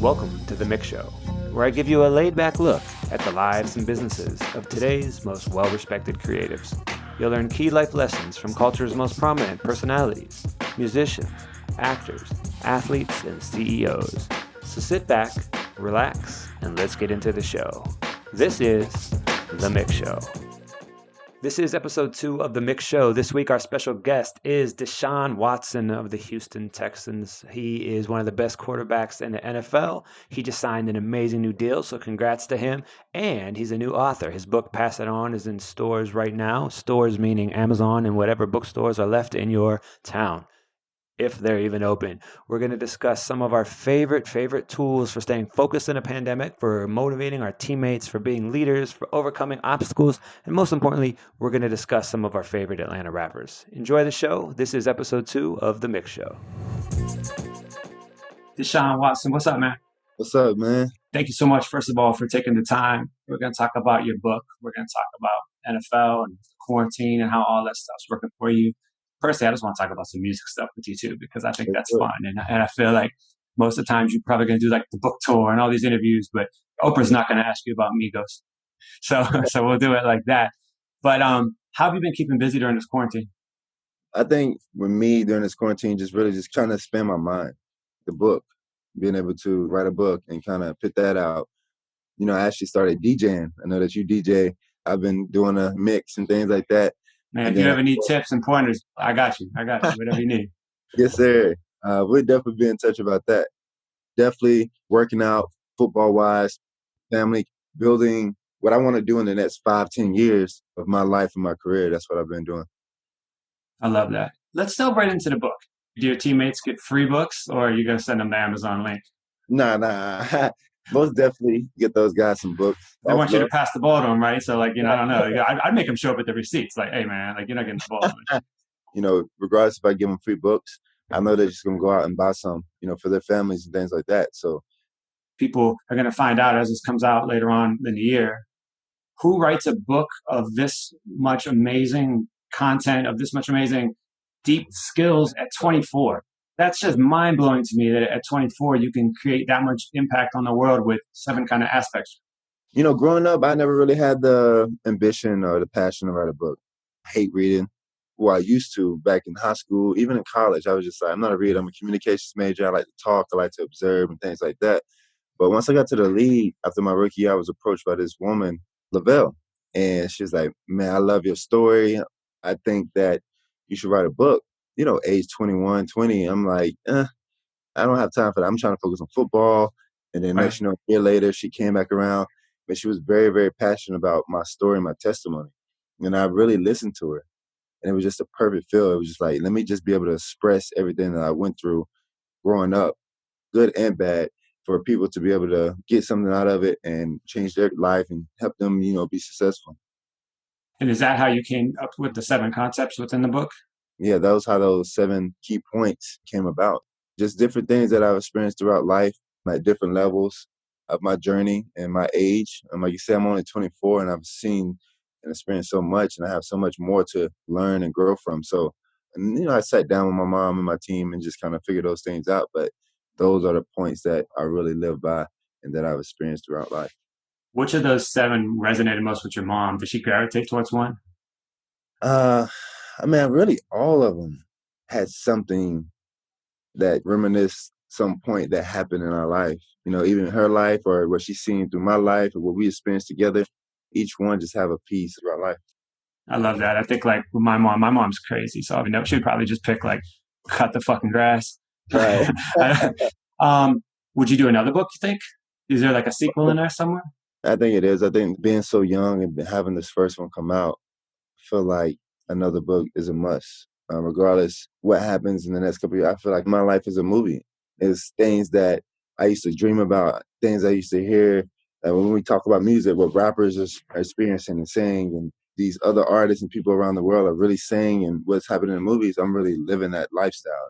Welcome to the MICK Show, where I give you a laid-back look at the lives and businesses of today's most well-respected creatives. You'll learn key life lessons from culture's most prominent personalities, musicians, actors, athletes, and CEOs. So sit back, relax, and let's get into the show. This is the MICK Show. This is episode 2 of the MICK Show. This week, our special guest is Deshaun Watson of the Houston Texans. He is one of the best quarterbacks in the NFL. He just signed an amazing new deal, so congrats to him. And he's a new author. His book, Pass It On, is in stores right now. Stores meaning Amazon and whatever bookstores are left in your town, if they're even open. We're going to discuss some of our favorite tools for staying focused in a pandemic, for motivating our teammates, for being leaders, for overcoming obstacles, and most importantly, we're going to discuss some of our favorite Atlanta rappers. Enjoy the show. This is episode 2 of The MICK Show. Deshaun Watson, what's up, man? What's up, man? Thank you so much, first of all, for taking the time. We're going to talk about your book. We're going to talk about NFL and quarantine and how all that stuff's working for you. Personally, I just want to talk about some music stuff with you too, because I think that's fun. And I feel like most of the times you're probably going to do like the book tour and all these interviews, but Oprah's not going to ask you about Migos. So we'll do it like that. But how have you been keeping busy during this quarantine? I think with me during this quarantine, just trying to expand my mind. The book, being able to write a book and kind of put that out. You know, I actually started DJing. I know that you DJ. I've been doing a mix and things like that. Man, if you ever need tips and pointers, I got you. Whatever you need. Yes, sir. We'll definitely be in touch about that. Definitely working out, football-wise, family, building what I want to do in the next 5-10 years of my life and my career. That's what I've been doing. I love that. Let's delve right into the book. Do your teammates get free books, or are you going to send them the Amazon link? Nah. Most definitely get those guys some books. They want you to pass the ball to them, right? So, like, I don't know. I'd make them show up at the receipts. Like, hey, man, like, you're not getting the ball. Regardless if I give them free books, I know they're just going to go out and buy some, for their families and things like that. So people are going to find out as this comes out later on in the year, who writes a book of this much amazing content, of this much amazing deep skills at 24? That's just mind-blowing to me that at 24, you can create that much impact on the world with 7 kind of aspects. Growing up, I never really had the ambition or the passion to write a book. I hate reading. Well, I used to back in high school, even in college. I was just like, I'm not a reader. I'm a communications major. I like to talk. I like to observe and things like that. But once I got to the league, after my rookie year, I was approached by this woman, Lavelle. And she's like, man, I love your story. I think that you should write a book. Age 21, 20, I'm like, I don't have time for that. I'm trying to focus on football. And then next, a year later, she came back around. But she was very, very passionate about my story, my testimony. And I really listened to her. And it was just a perfect feel. It was just like, let me just be able to express everything that I went through growing up, good and bad, for people to be able to get something out of it and change their life and help them, be successful. And is that how you came up with the 7 concepts within the book? Yeah, that was how those 7 key points came about. Just different things that I've experienced throughout life at different levels of my journey and my age. Like you said, I'm only 24 and I've seen and experienced so much, and I have so much more to learn and grow from. So, I sat down with my mom and my team and just kind of figured those things out. But those are the points that I really live by and that I've experienced throughout life. Which of those 7 resonated most with your mom? Did she gravitate towards one? Really all of them had something that reminisced some point that happened in our life. Even her life or what she's seen through my life or what we experienced together, each one just have a piece of our life. I love that. I think like with my mom's crazy. So she'd probably just pick like, cut the fucking grass. Right. Would you do another book, you think? Is there like a sequel in there somewhere? I think it is. I think being so young and having this first one come out, I feel like another book is a must. Regardless what happens in the next couple of years, I feel like my life is a movie. It's things that I used to dream about, things I used to hear. When we talk about music, what rappers are experiencing and saying, and these other artists and people around the world are really saying, and what's happening in movies, I'm really living that lifestyle.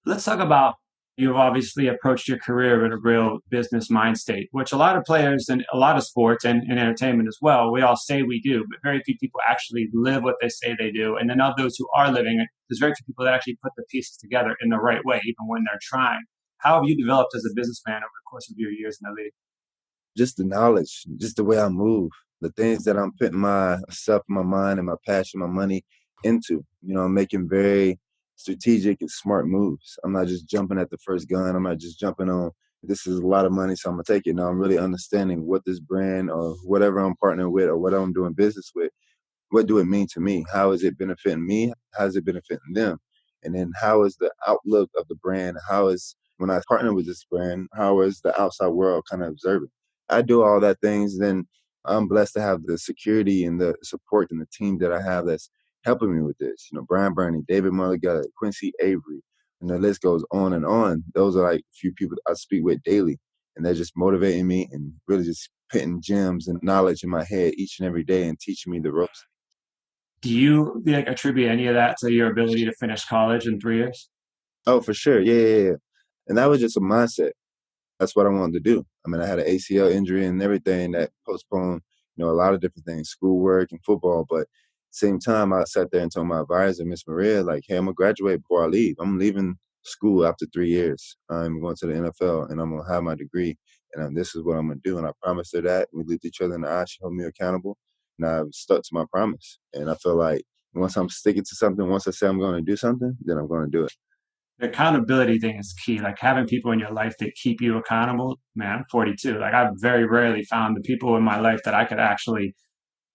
Let's talk about, you've obviously approached your career in a real business mind state, which a lot of players in a lot of sports and entertainment as well, we all say we do, but very few people actually live what they say they do. And then of those who are living it, there's very few people that actually put the pieces together in the right way, even when they're trying. How have you developed as a businessman over the course of your years in the league? Just the knowledge, just the way I move, the things that I'm putting myself, my mind, and my passion, my money into. I'm making very strategic and smart moves. I'm not just jumping at the first gun. I'm not just jumping on, this is a lot of money, so I'm going to take it. No, I'm really understanding what this brand or whatever I'm partnering with or what I'm doing business with, what do it mean to me? How is it benefiting me? How is it benefiting them? And then how is the outlook of the brand? How is, when I partner with this brand, how is the outside world kind of observing? I do all that things. Then I'm blessed to have the security and the support and the team that I have that's helping me with this. Brian Burney, David Mulligather, Quincy Avery, and the list goes on and on. Those are like a few people I speak with daily, and they're just motivating me and really just putting gems and knowledge in my head each and every day and teaching me the ropes. Do you like attribute any of that to your ability to finish college in 3 years? Oh, for sure. Yeah, yeah, yeah. And that was just a mindset. That's what I wanted to do. I mean, I had an ACL injury and everything that postponed, a lot of different things, schoolwork and football. But same time, I sat there and told my advisor, Miss Maria, like, hey, I'm gonna graduate before I leave. I'm leaving school after 3 years. I'm going to the NFL and I'm gonna have my degree. And this is what I'm gonna do. And I promised her that. We looked each other in the eye. She held me accountable, and I stuck to my promise. And I feel like once I'm sticking to something, once I say I'm going to do something, then I'm going to do it. The accountability thing is key. Like having people in your life that keep you accountable. Man, I'm 42. Like I've very rarely found the people in my life that I could actually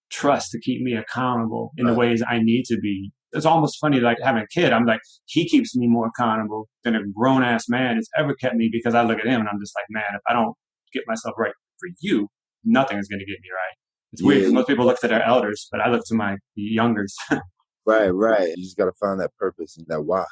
trust to keep me accountable in the Right. ways I need to be. It's almost funny, like having a kid. I'm like, he keeps me more accountable than a grown ass man has ever kept me because I look at him and I'm just like, man, if I don't get myself right for you, nothing is going to get me right. It's weird Yeah, because most people look to their elders, but I look to my youngers. right, right. You just got to find that purpose and that why.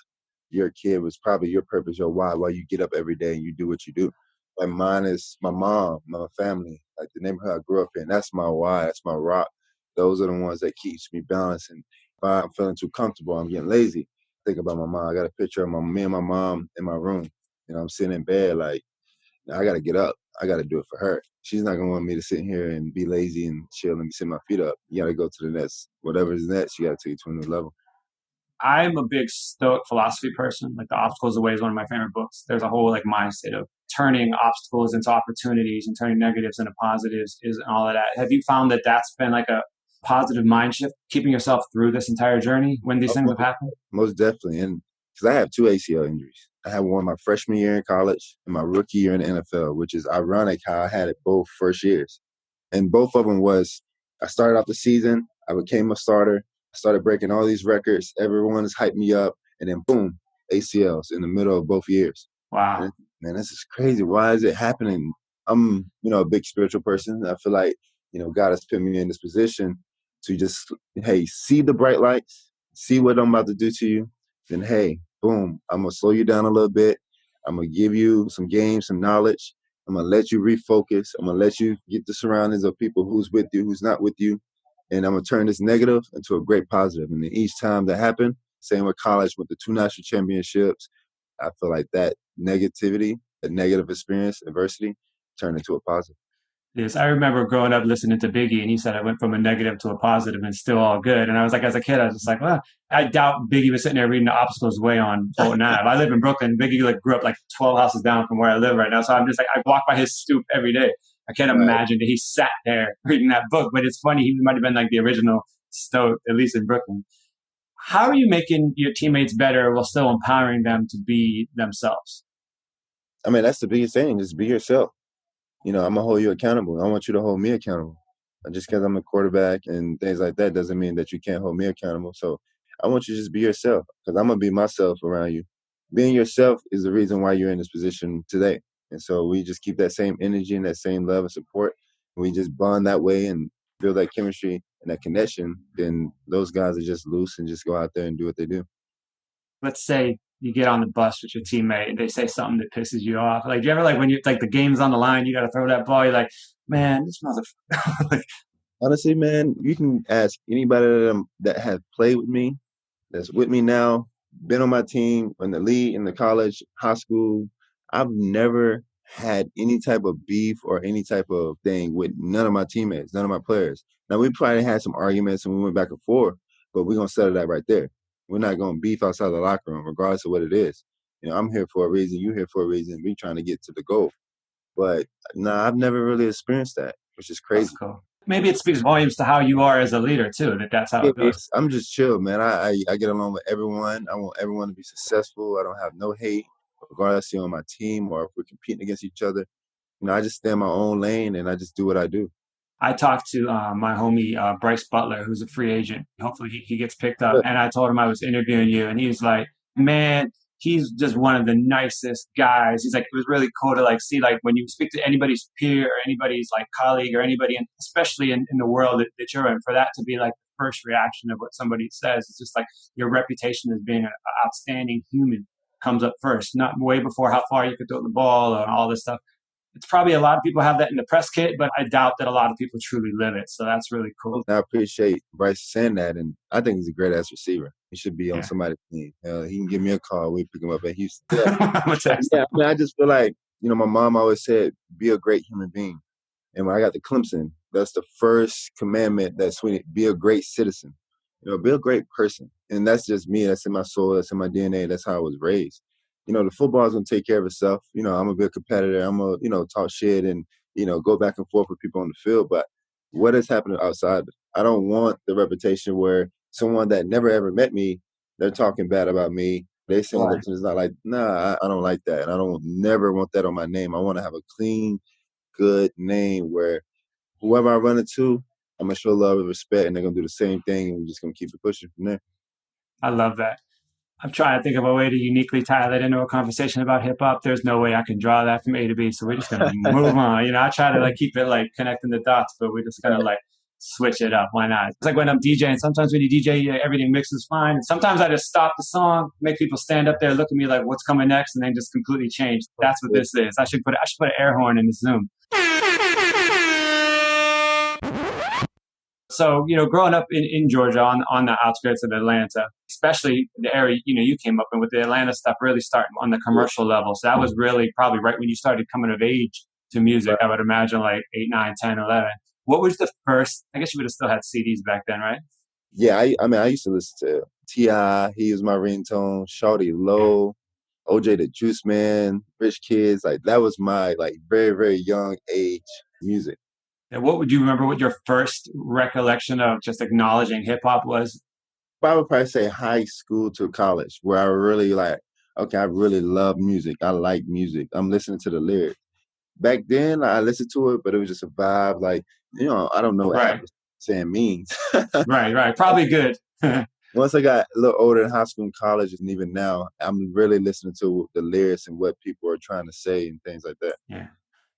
Your kid was probably your purpose, your why you get up every day and you do what you do. Like mine is my mom, my family, like the neighborhood I grew up in. That's my why. That's my rock. Those are the ones that keeps me balanced. And if I'm feeling too comfortable, I'm getting lazy. Think about my mom. I got a picture of me and my mom in my room. I'm sitting in bed like, I got to get up. I got to do it for her. She's not gonna want me to sit here and be lazy and chill and sit my feet up. You got to go to the next, whatever is next. You got to take it to a new level. I'm a big Stoic philosophy person. Like The Obstacles Away is one of my favorite books. There's a whole like mindset of turning obstacles into opportunities and turning negatives into positives is and all of that. Have you found that that's been like a positive mind shift, keeping yourself through this entire journey when these things have happened? Most definitely. And because I have two ACL injuries. I had one my freshman year in college and my rookie year in the NFL, which is ironic how I had it both first years. And both of them was, I started off the season, I became a starter, I started breaking all these records, everyone has hyped me up, and then boom, ACLs in the middle of both years. Wow. And man, this is crazy. Why is it happening? I'm, a big spiritual person. I feel like, God has put me in this position to just, hey, see the bright lights, see what I'm about to do to you. Then, hey, boom, I'm going to slow you down a little bit. I'm going to give you some games, some knowledge. I'm going to let you refocus. I'm going to let you get the surroundings of people who's with you, who's not with you. And I'm going to turn this negative into a great positive. And then each time that happened, same with college with the two national championships, I feel like that negativity, that negative experience, adversity, turned into a positive. Yes, I remember growing up listening to Biggie, and he said I went from a negative to a positive, and it's still all good. And I was like, as a kid, I was just like, well, I doubt Biggie was sitting there reading The Obstacles Way on Fulton Ave. I live in Brooklyn. Biggie like grew up like 12 houses down from where I live right now, so I'm just like, I walk by his stoop every day. I can't Right. imagine that he sat there reading that book, but it's funny. He might have been like the original Stoic, at least in Brooklyn. How are you making your teammates better while still empowering them to be themselves? I mean, that's the biggest thing. Just be yourself. I'm gonna hold you accountable. I want you to hold me accountable. And just because I'm a quarterback and things like that doesn't mean that you can't hold me accountable. So I want you to just be yourself because I'm gonna be myself around you. Being yourself is the reason why you're in this position today. And so we just keep that same energy and that same love and support. And we just bond that way and build that chemistry and that connection. Then those guys are just loose and just go out there and do what they do. Let's say you get on the bus with your teammate and they say something that pisses you off. Like, do you ever like when you like the game's on the line, you got to throw that ball. You're like, man, this motherfucker. Like, Honestly, man, you can ask anybody that has played with me, that's with me now, been on my team in the league, in the college, high school. I've never had any type of beef or any type of thing with none of my teammates, none of my players. Now we probably had some arguments and we went back and forth, but we're gonna settle that right there. We're not gonna beef outside the locker room, regardless of what it is. I'm here for a reason. You here for a reason. We trying to get to the goal. But nah, I've never really experienced that, which is That's crazy. cool. Maybe it speaks volumes to how you are as a leader too, that's how it goes. I'm just chill, man. I get along with everyone. I want everyone to be successful. I don't have no hate, regardless if you're on my team or if we're competing against each other. I just stay in my own lane and I just do what I do. I talked to my homie Bryce Butler, who's a free agent. Hopefully, he gets picked up. And I told him I was interviewing you, and he was like, "Man, he's just one of the nicest guys." He's like, "It was really cool to like see like when you speak to anybody's peer or anybody's like colleague or anybody, and especially in the world that you're in, for that to be like the first reaction of what somebody says. It's just like your reputation as being an outstanding human comes up first, not way before how far you could throw the ball and all this stuff." It's probably a lot of people have that in the press kit, but I doubt that a lot of people truly live it. So that's really cool. I appreciate Bryce saying that, and I think he's a great ass receiver. He should be on Yeah. somebody's team. He can give me a call. We pick him up at Houston. Yeah, Excellent. I just feel like my mom always said, "Be a great human being." And when I got to Clemson, that's the first commandment that's when it be a great citizen, be a great person. And that's just me. That's in my soul. That's in my DNA. That's how I was raised. The football is going to take care of itself. I'm going to be a competitor. I'm going to, talk shit and, go back and forth with people on the field. But what is happening outside? I don't want the reputation where someone that never ever met me, they're talking bad about me. They saying Right. that it's not like, nah, I don't like that. And I don't never want that on my name. I want to have a clean, good name where whoever I run into, I'm gonna show love and respect, and they're gonna do the same thing, and we're just gonna keep it pushing from there. I love that. I'm trying to think of a way to uniquely tie that into a conversation about hip hop. There's no way I can draw that from A to B. So we're just gonna move on. I try to like keep it like connecting the dots, but we're just gonna like switch it up. Why not? It's like when I'm DJing. Sometimes when you DJ, everything mixes fine. Sometimes I just stop the song, make people stand up there, look at me like, "What's coming next?" and then just completely change. That's what this is. I should put an air horn in the Zoom. So, growing up in Georgia on the outskirts of Atlanta, especially the area, you came up in with the Atlanta stuff really starting on the commercial level. So that was really probably right when you started coming of age to music, I would imagine like 8, 9, 10, 11. What was the first, I guess you would have still had CDs back then, right? Yeah, I mean, I used to listen to Ti. He was my ringtone. Shawty Low, OJ the Juice Man, Rich Kids. Like that was my like very very young age music. And what would you remember what your first recollection of just acknowledging hip hop was? I would probably say high school to college, where I really like. Okay, I really love music. I like music. I'm listening to the lyrics. Back then, I listened to it, but it was just a vibe. Like, I don't know what half Right, the saying means. right. Probably good. Once I got a little older in high school and college, and even now, I'm really listening to the lyrics and what people are trying to say and things like that. Yeah.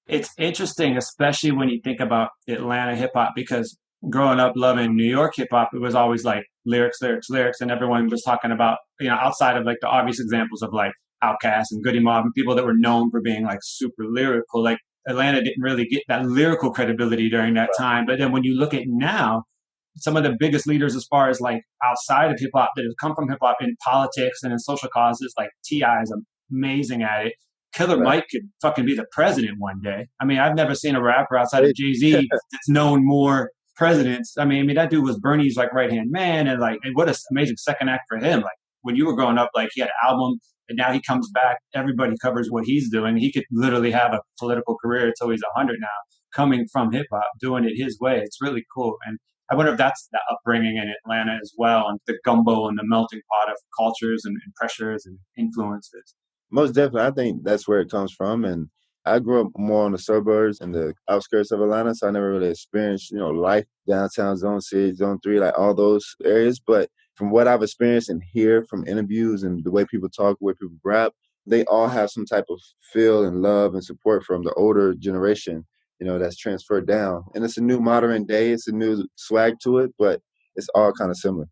It's interesting, especially when you think about Atlanta hip hop, because growing up loving New York hip hop, it was always like lyrics, lyrics, lyrics, and everyone was talking about, outside of like the obvious examples of like Outkast and Goody Mob and people that were known for being like super lyrical. Like Atlanta didn't really get that lyrical credibility during that time. But then when you look at now, some of the biggest leaders as far as like outside of hip hop that have come from hip hop in politics and in social causes, like T.I. is amazing at it. Killer Right. Mike could fucking be the president one day. I mean, I've never seen a rapper outside of Jay-Z that's known more presidents. I mean, that dude was Bernie's like right hand man, and like, and what an amazing second act for him. Like when you were growing up, like he had an album, and now he comes back. Everybody covers what he's doing. He could literally have a political career until he's 100 now, coming from hip hop, doing it his way. It's really cool, and I wonder if that's the upbringing in Atlanta as well, and the gumbo and the melting pot of cultures and pressures and influences. Most definitely, I think that's where it comes from. And I grew up more on the suburbs and the outskirts of Atlanta, so I never really experienced, life downtown, Zone 6, Zone 3, like all those areas. But from what I've experienced and hear from interviews and the way people talk, the way people rap, they all have some type of feel and love and support from the older generation, that's transferred down. And it's a new modern day, it's a new swag to it, but it's all kind of similar.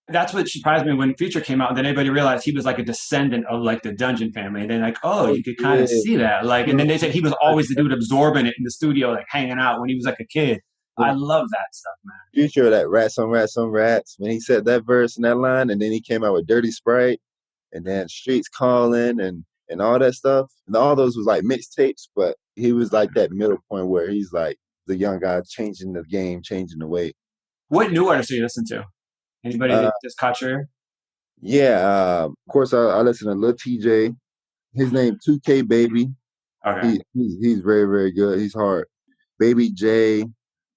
That's what surprised me when Future came out. And then everybody realized he was like a descendant of like the Dungeon family. And then like, oh, Oh, you could kind yeah. of see that. Like, and then they said he was always the dude absorbing it in the studio, like hanging out when he was like a kid. I love that stuff, man. Future of that rats on rats on rats when he said that verse and that line, and then he came out with Dirty Sprite, and then Streets Calling and all that stuff. And all those was like mixtapes, but he was like that middle point where he's like the young guy changing the game, changing the way. What new artists do you listen to? Anybody Uh, that just caught your ear? yeah, of course I listen to Lil TJ. His name 2K Baby. Okay. He's very, very good. He's hard. Baby J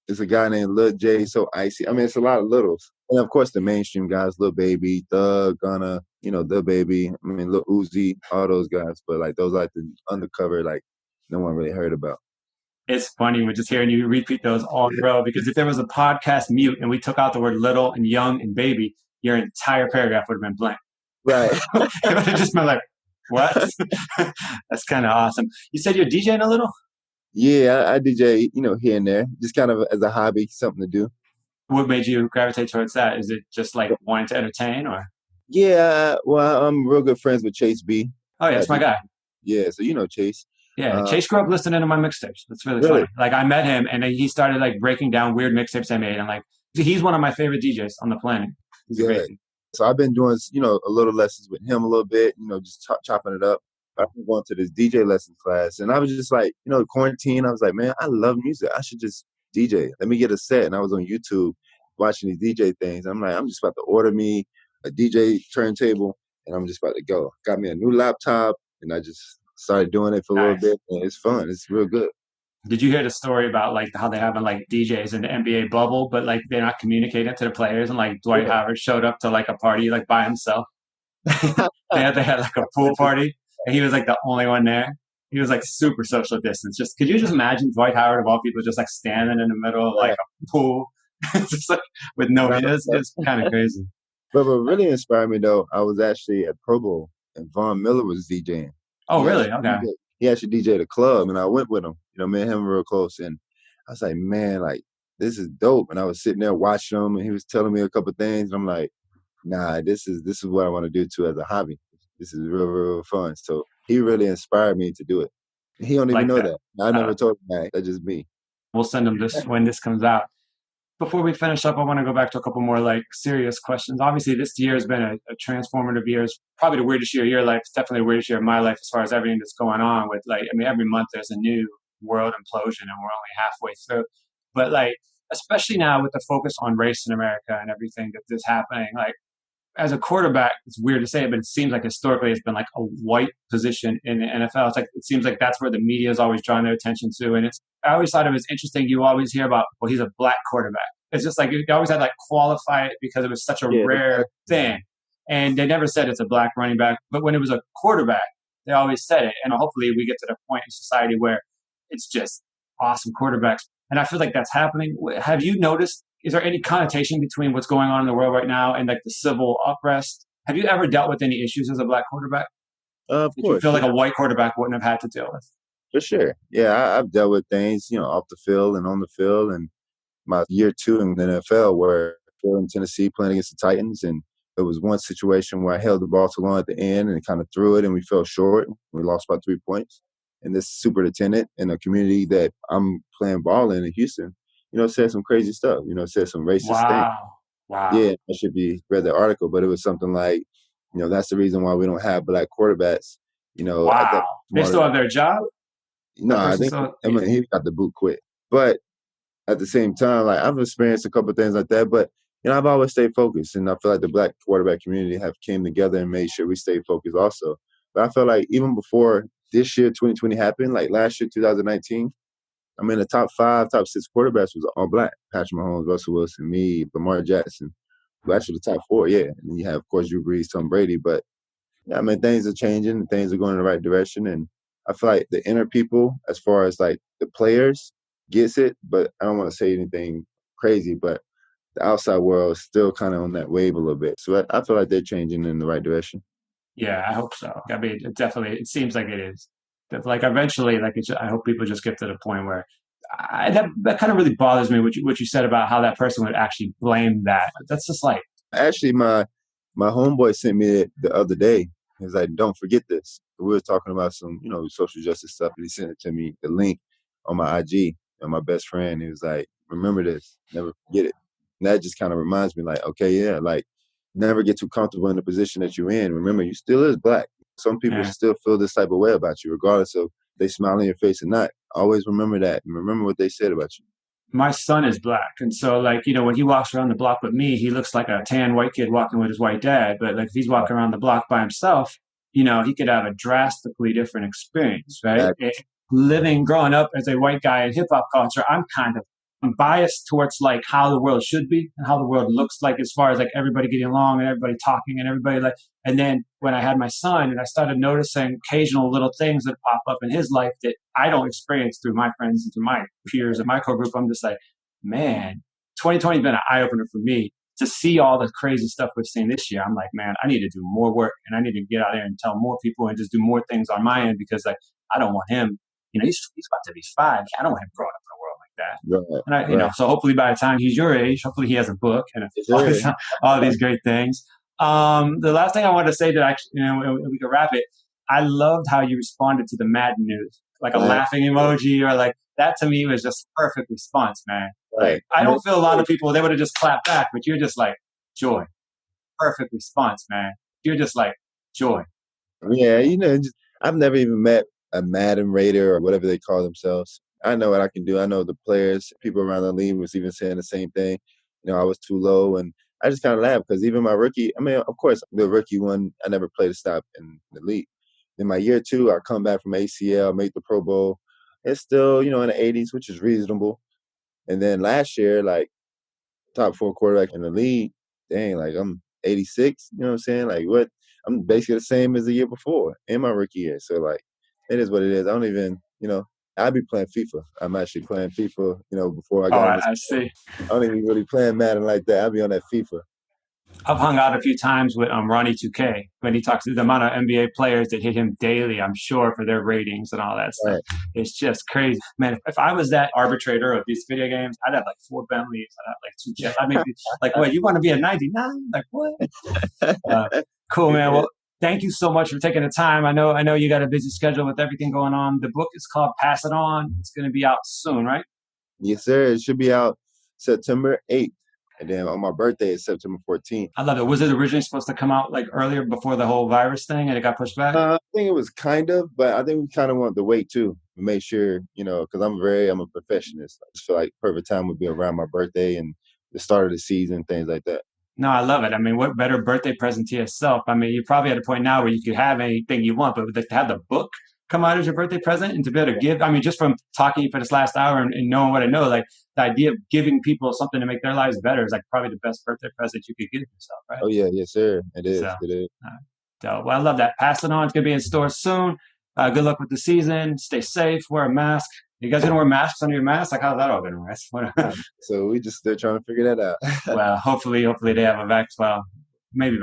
is a guy named Lil J, so icy. I mean, it's a lot of littles. And of course, the mainstream guys, Lil Baby, Thug, Gunna, The Baby. I mean, Lil Uzi, all those guys. But like those, like the undercover, like no one really heard about. It's funny with just hearing you repeat those all in a row because if there was a podcast mute and we took out the word little and young and baby, your entire paragraph would have been blank. Right. It would have just been like, what? That's kind of awesome. You said you're DJing a little? Yeah, I DJ, here and there, just kind of as a hobby, something to do. What made you gravitate towards that? Is it just like wanting to entertain or? Yeah, well, I'm real good friends with Chase B. Oh, yeah, it's my guy. Yeah, so Chase. Yeah, Chase grew up listening to my mixtapes. That's really funny. Like I met him and he started like breaking down weird mixtapes I made. And like he's one of my favorite DJs on the planet. He's crazy. So I've been doing, a little lessons with him a little bit, just chopping it up. I've been going to this DJ lessons class, and I was just like, quarantine. I was like, man, I love music. I should just DJ. Let me get a set. And I was on YouTube watching these DJ things. I'm like, I'm just about to order me a DJ turntable, and I'm just about to go. Got me a new laptop, and I just started doing it for a little bit, and it's fun. It's real good. Did you hear the story about like how they have like DJs in the NBA bubble, but like they're not communicating to the players? And like Dwight Howard showed up to like a party like by himself. they had like a pool party, and he was like the only one there. He was like super social distance. Just could you just imagine Dwight Howard of all people just like standing in the middle of like a pool, just like with no it's kind of crazy. But what really inspired me though, I was actually at Pro Bowl and Von Miller was DJing. Oh, really? Okay. He actually DJed a club, and I went with him. Me and him were real close, and I was like, man, like this is dope. And I was sitting there watching him, and he was telling me a couple of things. And I'm like, nah, this is what I want to do too as a hobby. This is real, real fun. So he really inspired me to do it. He don't even know that. I never told him that. That's just me. We'll send him this when this comes out. Before we finish up, I want to go back to a couple more like serious questions. Obviously, this year has been a transformative year. It's probably the weirdest year of your life. It's definitely the weirdest year of my life as far as everything that's going on with like, I mean, every month there's a new world implosion and we're only halfway through. But like, especially now with the focus on race in America and everything that's happening, like as a quarterback, it's weird to say it, but it seems like historically it's been like a white position in the NFL. It's like it seems like that's where the media is always drawing their attention to. And I always thought it was interesting. You always hear about, well, he's a black quarterback. It's just like they always had like qualify it because it was such a rare thing. And they never said it's a black running back. But when it was a quarterback, they always said it. And hopefully we get to the point in society where it's just awesome quarterbacks. And I feel like that's happening. Have you noticed, is there any connotation between what's going on in the world right now and like the civil unrest? Have you ever dealt with any issues as a black quarterback? Of course. You feel like a white quarterback wouldn't have had to deal with? For sure. Yeah, I've dealt with things, off the field and on the field. And my year 2 in the NFL where we're in Tennessee playing against the Titans. And there was one situation where I held the ball too long at the end and kind of threw it and we fell short. We lost by 3 points. And this superintendent in a community that I'm playing ball in Houston, said some crazy stuff, said some racist things. Wow. Yeah, I should be read the article, but it was something like, that's the reason why we don't have black quarterbacks. Wow. They still have their job? No, I think he got the boot quit. But at the same time, like I've experienced a couple of things like that, but I've always stayed focused, and I feel like the black quarterback community have came together and made sure we stay focused also. But I feel like even before this year, 2020 happened, like last year, 2019, I mean, the top 5, top 6 quarterbacks was all black. Patrick Mahomes, Russell Wilson, me, Lamar Jackson. Well, actually, the top 4, yeah. And then you have, of course, Drew Brees, Tom Brady. But, yeah, I mean, things are changing and things are going in the right direction. And I feel like the inner people, as far as, like, the players, gets it. But I don't want to say anything crazy, but the outside world is still kind of on that wave a little bit. So I feel like they're changing in the right direction. Yeah, I hope so. I mean, it seems like it is. Like eventually, like I hope people just get to the point where that kind of really bothers me. What you said about how that person would actually blame that. That's just like actually my homeboy sent me it the other day. He was like, "Don't forget this." We were talking about some social justice stuff, and he sent it to me, the link on my IG. And my best friend, he was like, "Remember this, never forget it." And that just kind of reminds me, like, okay, yeah, like never get too comfortable in the position that you're in. Remember, you still is black. Some people still feel this type of way about you, regardless of they smile in your face or not. Always remember that and remember what they said about you. My son is black. And so like, when he walks around the block with me, he looks like a tan white kid walking with his white dad. But like if he's walking around the block by himself, he could have a drastically different experience, right? Growing up as a white guy in hip hop culture, I'm biased towards like how the world should be and how the world looks like as far as like everybody getting along and everybody talking and everybody like, and then when I had my son and I started noticing occasional little things that pop up in his life that I don't experience through my friends and through my peers and my core group, I'm just like, man, 2020 has been an eye opener for me to see all the crazy stuff we've seen this year. I'm like, man, I need to do more work and I need to get out there and tell more people and just do more things on my end because like, I don't want him, he's about to be 5. I don't want him growing up in a world like that. Right, And so hopefully by the time he's your age, hopefully he has a book and all these great things. The last thing I wanted to say that actually, we could wrap it. I loved how you responded to the Madden news, like a laughing emoji or like that. To me was just perfect response, man. Right. I don't feel a lot of people, they would have just clapped back, but you're just like, joy. Perfect response, man. You're just like, joy. Yeah, I've never even met a Madden Raider or whatever they call themselves. I know what I can do. I know the players, people around the league was even saying the same thing. I was too low, and I just kind of laughed because even my rookie, of course, the rookie one, I never played a stop in the league. In my year 2, I come back from ACL, make the Pro Bowl. It's still, in the 80s, which is reasonable. And then last year, like, top 4 quarterback in the league, dang, like, I'm 86, you know what I'm saying? Like, what? I'm basically the same as the year before in my rookie year. So, like, it is what it is. I don't even, I'd be playing FIFA. I'm actually playing FIFA, before I got I see. I don't even really playing Madden like that. I'd be on that FIFA. I've hung out a few times with Ronnie 2K when he talks to the amount of NBA players that hit him daily, I'm sure, for their ratings and all that stuff. Right. It's just crazy. Man, if I was that arbitrator of these video games, I'd have like 4 Bentleys. I'd have like 2 jets. I mean, like, what, you want to be a 99? Like, what? Cool, man. Well, thank you so much for taking the time. I know you got a busy schedule with everything going on. The book is called Pass It On. It's going to be out soon, right? Yes, sir. It should be out September 8th. And then on my birthday is September 14th. I love it. Was it originally supposed to come out like earlier before the whole virus thing and it got pushed back? I think it was kind of, but I think we kind of wanted to wait too. Make sure, because I'm a perfectionist. I just feel like perfect time would be around my birthday and the start of the season, things like that. No, I love it. I mean, what better birthday present to yourself? I mean, you're probably at a point now where you could have anything you want, but to have the book come out as your birthday present and to be able to give, I mean, just from talking for this last hour and knowing what I know, like the idea of giving people something to make their lives better is like probably the best birthday present you could give yourself, right? Oh, yeah. Yes, sir. It is. It is. So, well, I love that. Pass it on. It's going to be in stores soon. Good luck with the season. Stay safe. Wear a mask. You guys going to wear masks under your mask? Like, how's that all going to work? So we just still trying to figure that out. Well, hopefully they have a vaccine. Well,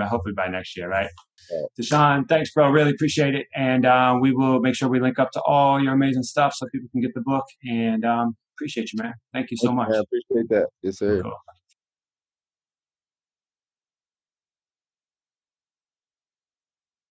hopefully by next year, right? Deshaun, thanks, bro. Really appreciate it. And we will make sure we link up to all your amazing stuff so people can get the book. And appreciate you, man. Thank you so much. I appreciate that. Yes, sir. Cool.